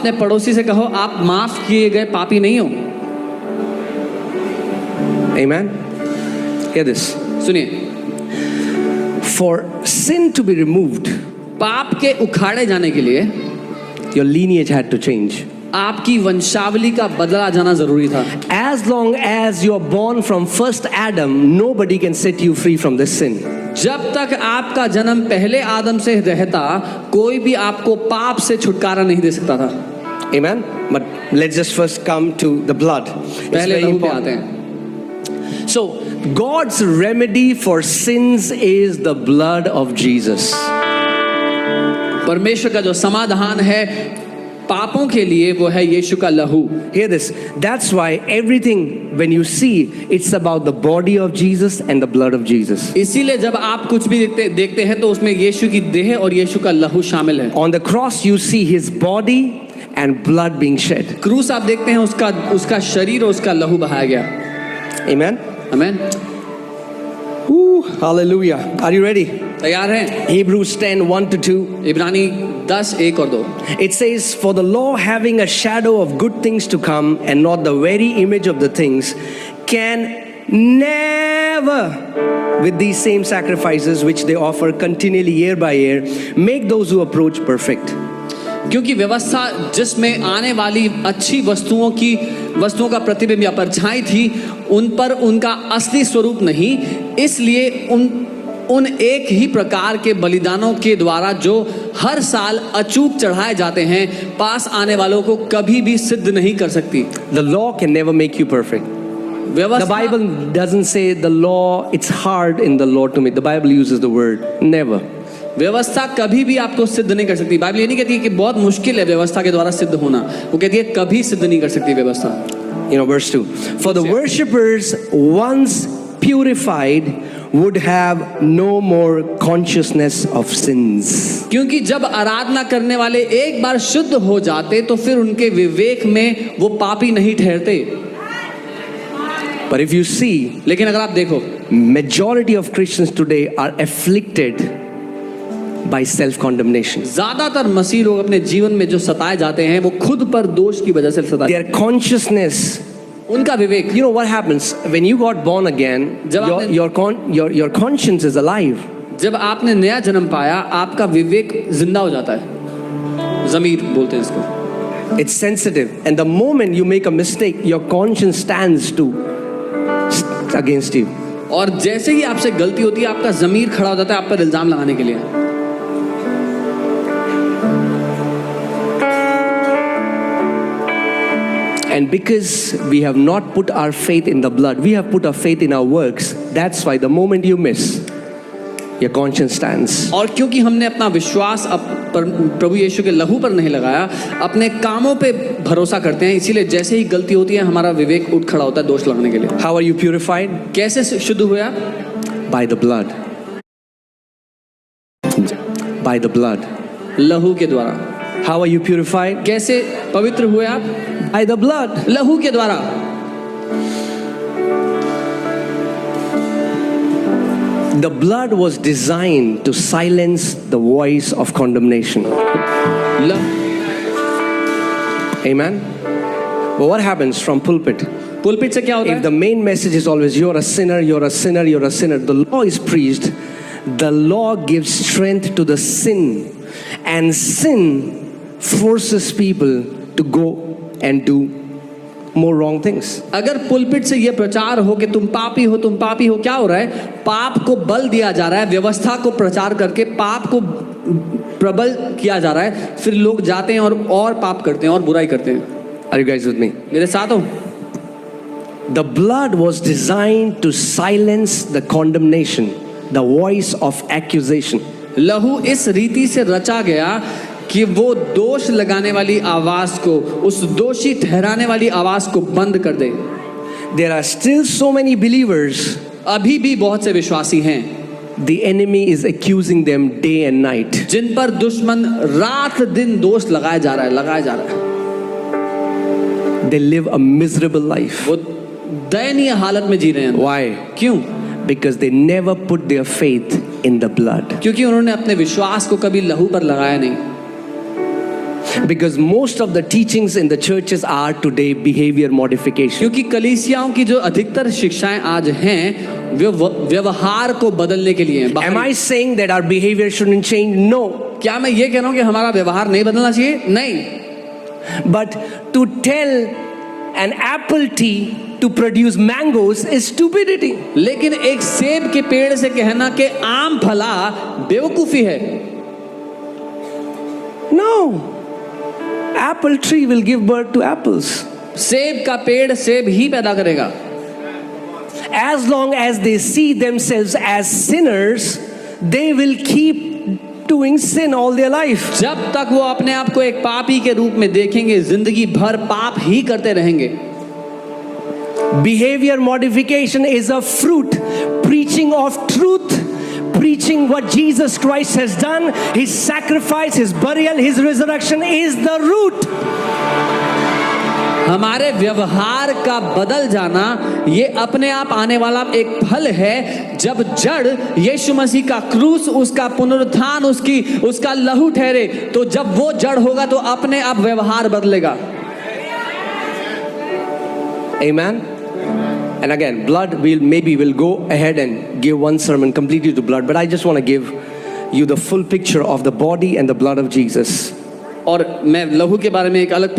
अपने पड़ोसी से कहो आप माफ किए गए पापी नहीं हो। Amen. Hear this. सुनिए, For sin to be removed, पाप के उखाड़े जाने के लिए your lineage had to change. आपकी वंशावली का बदला जाना जरूरी था। As long as you are born from first Adam, nobody can set you free from this sin. जब तक आपका जन्म पहले आदम से रहता, कोई भी आपको पाप से छुटकारा नहीं दे सकता था। Amen. But let's just first come to the blood. It's पहले very लहू पे important. आते हैं। So, God's remedy for sins is the blood of Jesus. परमेश्वर का जो समाधान है पापों के लिए वो है यीशु का लहू। Hear this. That's why everything, when you see, it's about the body of Jesus and the blood of Jesus. इसीलिए जब आप कुछ भी देखते हैं तो उसमें यीशु की देह और यीशु का लहू शामिल है। On the cross, you see his body and blood being shed. क्रूस आप देखते हैं उसका शरीर और उसका लहू बहाया गया। Amen. आमीन। Hallelujah. Are you ready? तैयार हैं? Hebrews 10:1-2. इब्रानी 10:1 और 2। It says, "For the law, having a shadow of good things to come, and not the very image of the things, can never, with these same sacrifices which they offer continually year by year, make those who approach perfect." क्योंकि व्यवस्था जिसमें आने वाली अच्छी वस्तुओं का प्रतिबिंब या परछाई थी, उन पर उनका असली स्वरूप नहीं, इसलिए उन एक ही प्रकार के बलिदानों के द्वारा जो हर साल अचूक चढ़ाए जाते हैं, पास आने वालों को कभी भी सिद्ध नहीं कर सकती। The law can never make you perfect. The Bible doesn't say the law, it's hard in the law to make. The Bible uses the word never. व्यवस्था कभी भी आपको सिद्ध नहीं कर सकती। बाइबल ये नहीं कहती कि बहुत मुश्किल है व्यवस्था के द्वारा सिद्ध होना, वो कहती है कभी सिद्ध नहीं कर सकती व्यवस्था। You know, verse 2. For the worshippers, once purified, would have no more consciousness of sins. क्योंकि जब आराधना करने वाले एक बार शुद्ध हो जाते तो फिर उनके विवेक में वो पापी नहीं ठहरते। But if you see, लेकिन अगर आप देखो, majority of Christians today are afflicted by self-condemnation. ज्यादातर मसीह लोग अपने जीवन में जो सताए जाते हैं वो खुद पर दोष की वजह से सताए। Their consciousness, उनका विवेक। you know what happens when you got born again, your conscience is alive. जब आपने नया जन्म पाया, आपका विवेक जिंदा हो जाता है, ज़मीर बोलते हैं इसको। It's sensitive, and the moment you make a mistake, your conscience stands against you. और जैसे ही आपसे गलती होती है, आपका ज़मीर खड़ा हो जाता है आप पर इल्जाम लगाने के लिए। And because we have not put our faith in the blood, we have put our faith in our works. That's why the moment you miss, your conscience stands. और क्योंकि हमने अपना विश्वास प्रभु यीशु के लहू पर नहीं लगाया, अपने कामों पे भरोसा करते हैं, इसीलिए जैसे ही गलती होती है हमारा विवेक उठ खड़ा होता है दोष लगाने के लिए। How are you purified? कैसे शुद्ध हुए आप? By the blood. By the blood. लहू के द्वारा। How are you purified? कैसे पवित्र हुए आप? By the blood. लहू के द्वारा। The blood was designed to silence the voice of condemnation. Amen. But what happens from pulpit? Pulpit से क्या होता है? If the main message is always you're a sinner, you're a sinner, you're a sinner, the law is preached. The law gives strength to the sin, and sin forces people to go and do more wrong things. अगर pulpit से ये प्रचार हो कि तुम पापी हो, तुम पापी हो, क्या हो रहा है? पाप को बल दिया जा रहा है, व्यवस्था को प्रचार करके पाप को प्रबल किया जा रहा है, फिर लोग जाते हैं और पाप करते हैं और बुराई करते हैं। Are you guys with me? मेरे साथ हो? The blood was designed to silence the condemnation, the voice of accusation. लहू इस रीति से रचा गया कि वो दोष लगाने वाली आवाज को, उस दोषी ठहराने वाली आवाज को बंद कर दे। There are still so many believers. अभी भी बहुत से विश्वासी हैं। The enemy is accusing them day and night. जिन पर दुश्मन रात दिन दोष लगाया जा रहा है। They live a miserable life. वो दयनीय हालत में जी रहे हैं। Why? क्यों? Because they never put their faith in the blood. क्योंकि उन्होंने अपने विश्वास को कभी लहू पर लगाया नहीं। Because most of the teachings in the churches are today behavior modification. क्योंकि कलीसियाओं की जो अधिकतर शिक्षाएं आज हैं वे व्यवहार को बदलने के लिए हैं। Am I saying that our behavior shouldn't change? No. क्या मैं ये कह रहा हूं कि हमारा व्यवहार नहीं बदलना चाहिए? नहीं। But to tell an apple tree to produce mangoes is stupidity. लेकिन एक सेब के पेड़ से कहना कि आम फला बेवकूफी है। No. Apple tree will give birth to apples. सेब का पेड़ सेब ही पैदा करेगा। As long as they see themselves as sinners, they will keep doing sin all their life. जब तक वो अपने आप को एक पापी के रूप में देखेंगे जिंदगी भर पाप ही करते रहेंगे। Behavior modification is a fruit. Preaching of truth, preaching what Jesus Christ has done, His sacrifice, His burial, His resurrection is the root. हमारे व्यवहार का बदल जाना ये अपने आप आने वाला एक फल है। जब जड़ यीशु मसीह का क्रूस, उसका पुनरुत्थान, उसका लहू ठहरे, तो जब वो जड़ होगा तो अपने आप व्यवहार बदलेगा। Amen. And again, blood, we'll go ahead and give one sermon completely to blood, but I just want to give you the full picture of the body and the blood of Jesus. और मैं लहू के बारे में एक अलग